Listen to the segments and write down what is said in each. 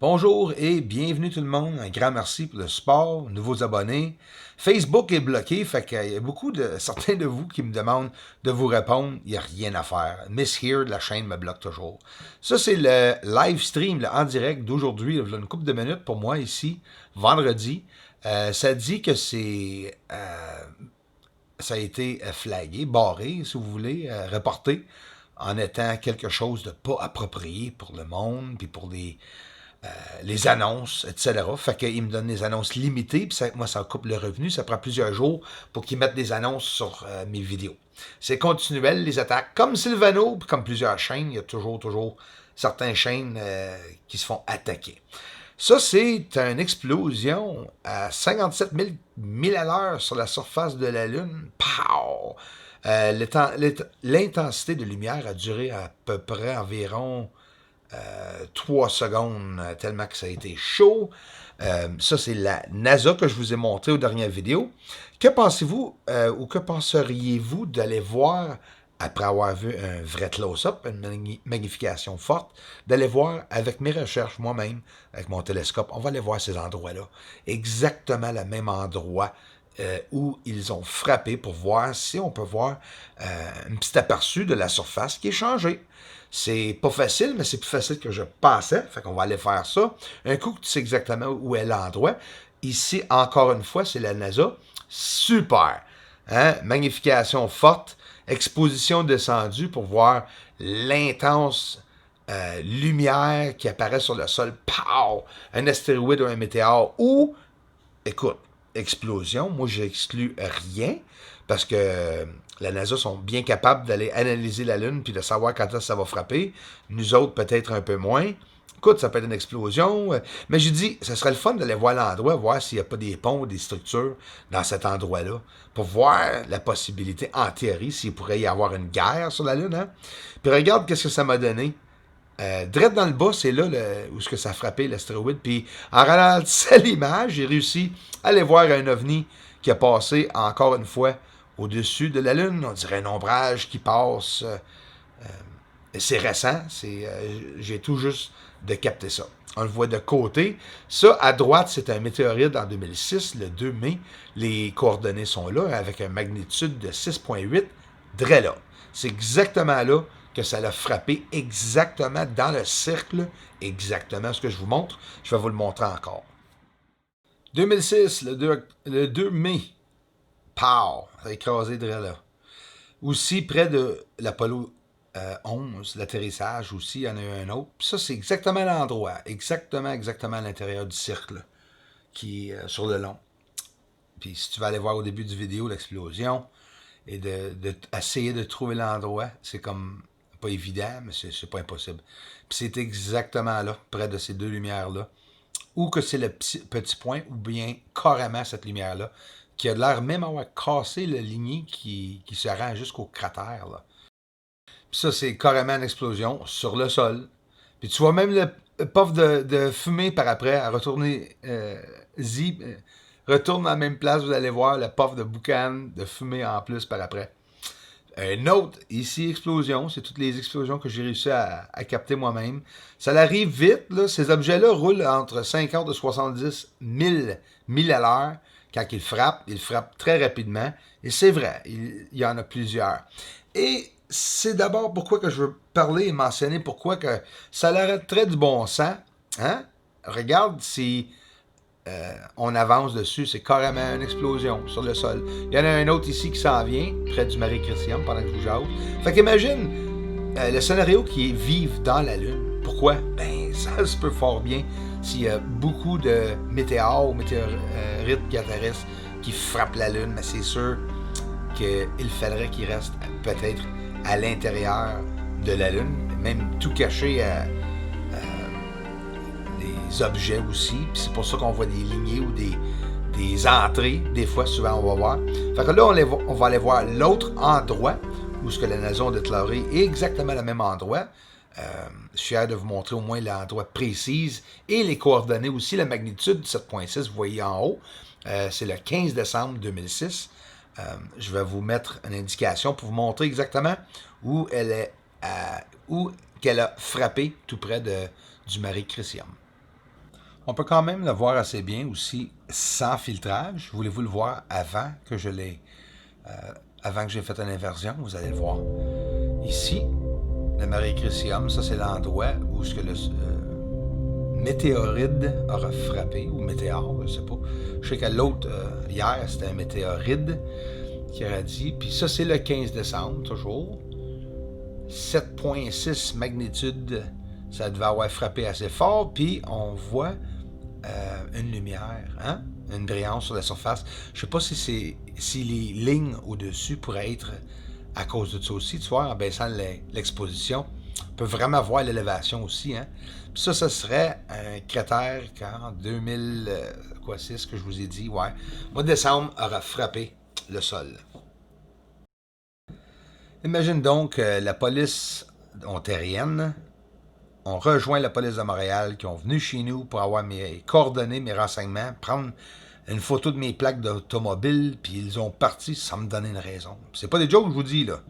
Bonjour et bienvenue tout le monde. Un grand merci pour le support, nouveaux abonnés. Facebook est bloqué, fait qu'il y a beaucoup de certains de vous qui me demandent de vous répondre. Il n'y a rien à faire. Miss Here de la chaîne me bloque toujours. Ça, c'est le live stream en direct d'aujourd'hui. Il y a une couple de minutes pour moi ici, vendredi. Ça dit que ça a été flagué, barré, si vous voulez, reporté, en étant quelque chose de pas approprié pour le monde, puis pour les annonces, etc. Fait qu'ils me donnent des annonces limitées, puis moi, ça coupe le revenu. Ça prend plusieurs jours pour qu'ils mettent des annonces sur mes vidéos. C'est continuel, les attaques. Comme Sylvano, puis comme plusieurs chaînes, il y a toujours certaines chaînes qui se font attaquer. Ça, c'est une explosion à 57 000 milles à l'heure sur la surface de la Lune. Pow! L'intensité de lumière a duré à peu près environ 3 secondes, tellement que ça a été chaud. Ça, c'est la NASA que je vous ai montré aux dernières vidéos. Que pensez-vous ou que penseriez-vous d'aller voir, après avoir vu un vrai close-up, une magnification forte, d'aller voir avec mes recherches moi-même, avec mon télescope, on va aller voir ces endroits-là. Exactement le même endroit où ils ont frappé pour voir si on peut voir un petit aperçu de la surface qui est changée. C'est pas facile, mais c'est plus facile que je pensais. Fait qu'on va aller faire ça. Un coup que tu sais exactement où est l'endroit. Ici, encore une fois, c'est la NASA. Super! Hein? Magnification forte. Exposition descendue pour voir l'intense lumière qui apparaît sur le sol. Pow! Un astéroïde ou un météore. Ou, écoute, explosion. Moi, j'exclus rien parce que la NASA sont bien capables d'aller analyser la Lune puis de savoir quand est-ce que ça va frapper. Nous autres, peut-être un peu moins. Écoute, ça peut être une explosion. Mais j'ai dit, ce serait le fun d'aller voir l'endroit, voir s'il n'y a pas des ponts ou des structures dans cet endroit-là, pour voir la possibilité, en théorie, s'il pourrait y avoir une guerre sur la Lune. Hein? Puis regarde qu'est-ce que ça m'a donné. Direct dans le bas, c'est là où ce que ça a frappé l'astéroïde. Puis en ralentissant l'image, j'ai réussi à aller voir un ovni qui a passé encore une fois au-dessus de la Lune. On dirait un ombrage qui passe. C'est récent. J'ai tout juste de capter ça. On le voit de côté. Ça, à droite, c'est un météorite en 2006, le 2 mai. Les coordonnées sont là, avec une magnitude de 6,8. Dre là. C'est exactement là que ça l'a frappé, exactement dans le cercle, exactement ce que je vous montre. Je vais vous le montrer encore. 2006, le 2 mai. Pow! Ça a écrasé Dre là. Aussi, près de l'Apollo 11, l'atterrissage aussi, il y en a eu un autre. Puis ça, c'est exactement l'endroit, exactement à l'intérieur du cercle, qui est sur le long. Puis si tu vas aller voir au début du vidéo l'explosion, et essayer de trouver l'endroit, c'est comme pas évident, mais c'est pas impossible. Puis c'est exactement là, près de ces deux lumières-là, ou que c'est le petit point, ou bien carrément cette lumière-là, qui a l'air même avoir cassé le ligné qui se rend jusqu'au cratère, là. Puis ça, c'est carrément une explosion sur le sol. Puis tu vois même le puff de fumée par après, à retourner retourne à la même place, vous allez voir le puff de boucan, de fumée en plus par après. Un autre, ici, explosion. C'est toutes les explosions que j'ai réussi à capter moi-même. Ça arrive vite, là. Ces objets-là roulent entre 50 et 70 000 milles à l'heure. Quand ils frappent très rapidement. Et c'est vrai, il y en a plusieurs. Et c'est d'abord pourquoi que je veux parler et mentionner pourquoi que ça l'arrêterait du bon sens. Hein? Regarde si on avance dessus, c'est carrément une explosion sur le sol. Il y en a un autre ici qui s'en vient, près du Mare Crisium, pendant que je vous jase. Fait qu'imagine le scénario qui est vivre dans la Lune. Pourquoi? Ben, ça se peut fort bien s'il y a beaucoup de météores ou météorites qui atterrissent, qui frappent la Lune, mais c'est sûr qu'il faudrait qu'il reste peut-être à l'intérieur de la Lune, même tout caché à des objets aussi. Puis c'est pour ça qu'on voit des lignées ou des entrées, des fois, souvent, on va voir. Fait que là, on va aller voir l'autre endroit où ce que la NASA a déclaré est exactement le même endroit. Je suis fier de vous montrer au moins l'endroit précis et les coordonnées aussi, la magnitude 7.6, vous voyez en haut. C'est le 15 décembre 2006. Je vais vous mettre une indication pour vous montrer exactement où elle est, où qu'elle a frappé tout près du Mare Crisium. On peut quand même le voir assez bien aussi sans filtrage. Voulez-vous le voir avant que je l'ai, avant que j'ai fait une inversion? Vous allez le voir. Ici, le Mare Crisium, ça c'est l'endroit où ce que le météoride aura frappé, ou météore, je sais pas. Je sais que l'autre, hier, c'était un météoride qui aurait dit. Puis ça, c'est le 15 décembre, toujours. 7,6 magnitude, ça devait avoir frappé assez fort. Puis on voit une lumière, hein? Une brillance sur la surface. Je sais pas si les lignes au-dessus pourraient être à cause de ça aussi. Tu vois, en baissant l'exposition, on peut vraiment voir l'élévation aussi. Hein? Puis ça serait un cratère qu'en 2006, que je vous ai dit, ouais, au mois de décembre, aura frappé le sol. Imagine donc la police ontarienne. On rejoint la police de Montréal qui ont venu chez nous pour avoir mes coordonnées, mes renseignements, prendre une photo de mes plaques d'automobile, puis ils ont parti sans me donner une raison. C'est pas des jokes que je vous dis, là.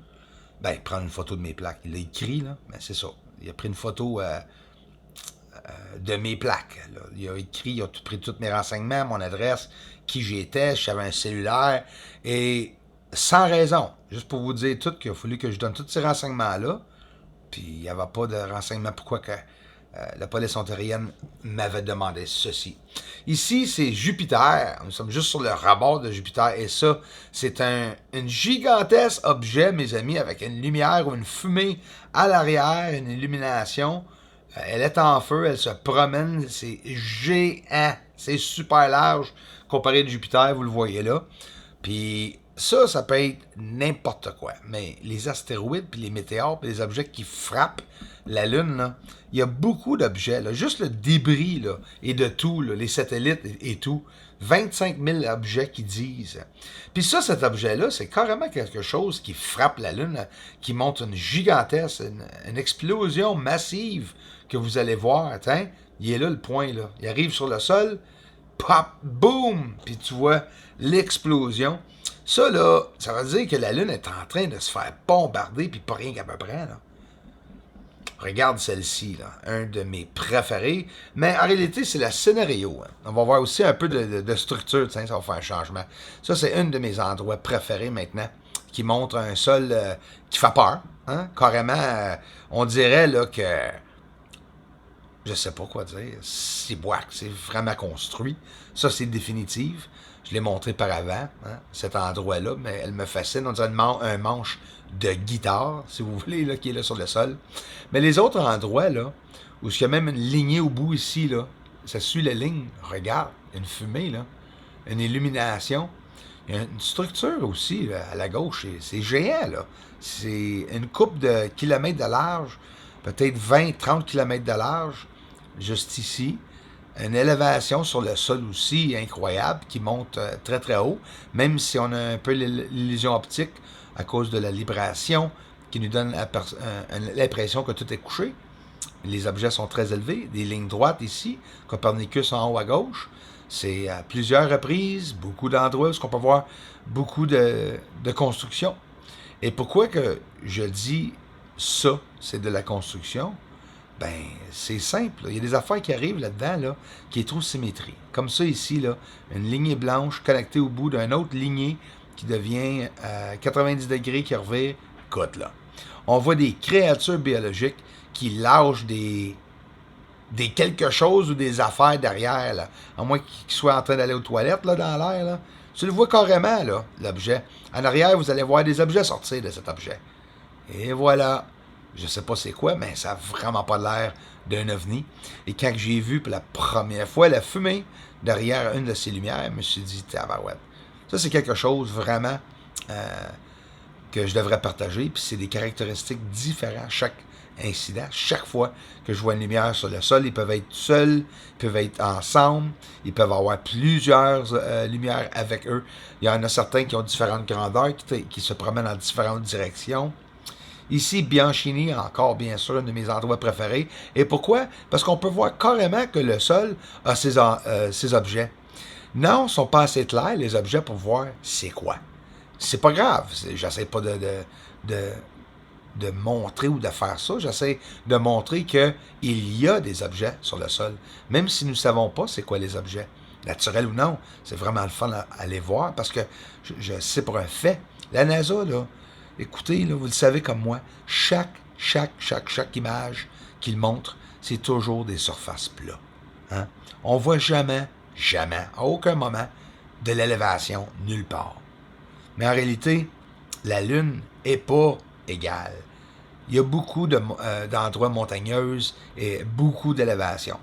Ben, prendre une photo de mes plaques. Il a écrit, là, mais c'est ça. Il a pris une photo de mes plaques. Là. Il a écrit, il a pris tous mes renseignements, mon adresse, qui j'étais, j'avais un cellulaire, et sans raison. Juste pour vous dire tout qu'il a fallu que je donne tous ces renseignements-là, puis il n'y avait pas de renseignements pourquoi que la police ontarienne m'avait demandé ceci. Ici, c'est Jupiter. Nous sommes juste sur le rebord de Jupiter. Et ça, c'est un gigantesque objet, mes amis, avec une lumière ou une fumée à l'arrière, une illumination. Elle est en feu, elle se promène. C'est géant. C'est super large comparé à Jupiter, vous le voyez là. Puis ça peut être n'importe quoi. Mais les astéroïdes, puis les météores, puis les objets qui frappent la Lune, là, il y a beaucoup d'objets. Là. Juste le débris là, et de tout, là, les satellites et tout. 25 000 objets qui disent. Puis ça, cet objet-là, c'est carrément quelque chose qui frappe la Lune, là, qui montre une gigantesque, une explosion massive que vous allez voir. Attends, il est là le point. Là. Il arrive sur le sol, pop, boum, puis tu vois l'explosion. Ça, là, ça veut dire que la Lune est en train de se faire bombarder, puis pas rien qu'à peu près, là. Regarde celle-ci, là, un de mes préférés. Mais en réalité, c'est le scénario. Hein. On va voir aussi un peu de structure, tiens, ça va faire un changement. Ça, c'est un de mes endroits préférés maintenant, qui montre un sol qui fait peur. Hein? Carrément, on dirait là que je sais pas quoi dire. C'est bois, c'est vraiment construit. Ça, c'est définitif. Je l'ai montré par avant, hein, cet endroit-là, mais elle me fascine. On dirait un manche de guitare, si vous voulez, là, qui est là sur le sol. Mais les autres endroits, là, où il y a même une lignée au bout ici, là, ça suit la ligne. Regarde, une fumée, là, une illumination. Il y a une structure aussi, là, à la gauche. C'est géant, là. C'est une coupe de kilomètres de large, peut-être 20-30 kilomètres de large, juste ici. Une élévation sur le sol aussi incroyable qui monte très très haut, même si on a un peu l'illusion optique à cause de la libération qui nous donne l'impression que tout est couché. Les objets sont très élevés, des lignes droites ici, Copernicus en haut à gauche. C'est à plusieurs reprises, beaucoup d'endroits où on peut voir beaucoup de construction. Et pourquoi que je dis ça, c'est de la construction? Ben, c'est simple. Il y a des affaires qui arrivent là-dedans, là, qui est trop symétrie. Comme ça ici, là, une lignée blanche connectée au bout d'une autre lignée qui devient 90 degrés, qui revient. Écoute, là. On voit des créatures biologiques qui lâchent des quelque chose ou des affaires derrière, là. À moins qu'ils soient en train d'aller aux toilettes, là, dans l'air, là. Tu le vois carrément, là, l'objet. En arrière, vous allez voir des objets sortir de cet objet. Et voilà. Je sais pas c'est quoi, mais ça n'a vraiment pas l'air d'un ovni. Et quand j'ai vu pour la première fois la fumée derrière une de ces lumières, je me suis dit, tabarouette. Ça, c'est quelque chose vraiment que je devrais partager. Puis c'est des caractéristiques différentes chaque incident. Chaque fois que je vois une lumière sur le sol, ils peuvent être seuls, ils peuvent être ensemble, ils peuvent avoir plusieurs lumières avec eux. Il y en a certains qui ont différentes grandeurs, qui se promènent dans différentes directions. Ici, Bianchini, encore bien sûr, un de mes endroits préférés. Et pourquoi? Parce qu'on peut voir carrément que le sol a ses objets. Non, ils ne sont pas assez clairs, les objets, pour voir c'est quoi. C'est pas grave. J'essaie pas de de montrer ou de faire ça. J'essaie de montrer qu'il y a des objets sur le sol, même si nous ne savons pas c'est quoi les objets, naturels ou non. C'est vraiment le fun à aller voir parce que je sais pour un fait. La NASA, là, écoutez, là, vous le savez comme moi, chaque image qu'il montre, c'est toujours des surfaces plats. Hein? On voit jamais, à aucun moment, de l'élévation nulle part. Mais en réalité, la Lune n'est pas égale. Il y a beaucoup d'endroits montagneux et beaucoup d'élévation.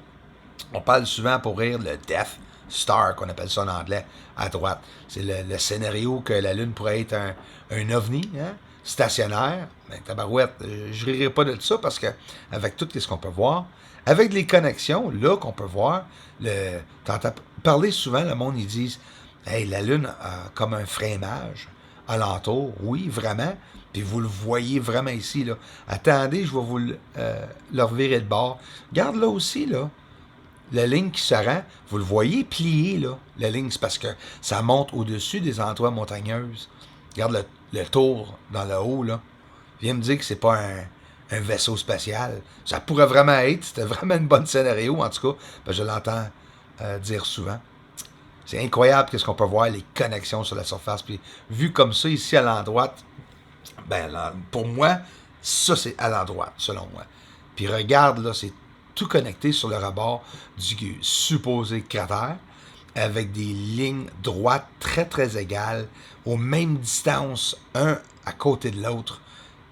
On parle souvent pour rire le Death Star, qu'on appelle ça en anglais, à droite. C'est le scénario que la Lune pourrait être un ovni, hein, stationnaire. Mais tabarouette, je ne rirai pas de ça parce que avec tout ce qu'on peut voir, avec les connexions, là, qu'on peut voir, t'entends parler souvent, le monde, ils disent « Hey, la Lune a comme un freinage alentour. » Oui, vraiment. Puis vous le voyez vraiment ici, là. Attendez, je vais vous le revirer de bord. Regarde là aussi, là. La ligne qui se rend, vous le voyez plier, là. La ligne, c'est parce que ça monte au-dessus des endroits montagneux. Regarde le tour dans le haut, là. Viens me dire que c'est pas un vaisseau spatial. Ça pourrait vraiment être. C'était vraiment une bonne scénario, en tout cas. Ben, je l'entends dire souvent. C'est incroyable qu'est-ce qu'on peut voir, les connexions sur la surface. Puis vu comme ça, ici à l'endroit, ben, pour moi, ça, c'est à l'endroit, selon moi. Puis regarde, là, c'est tout connecté sur le rebord du supposé cratère, avec des lignes droites très égales, aux mêmes distances, un à côté de l'autre.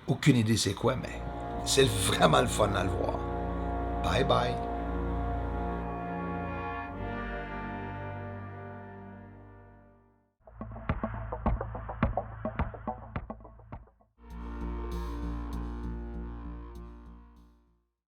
Aucune idée c'est quoi, mais c'est vraiment le fun à le voir. Bye bye.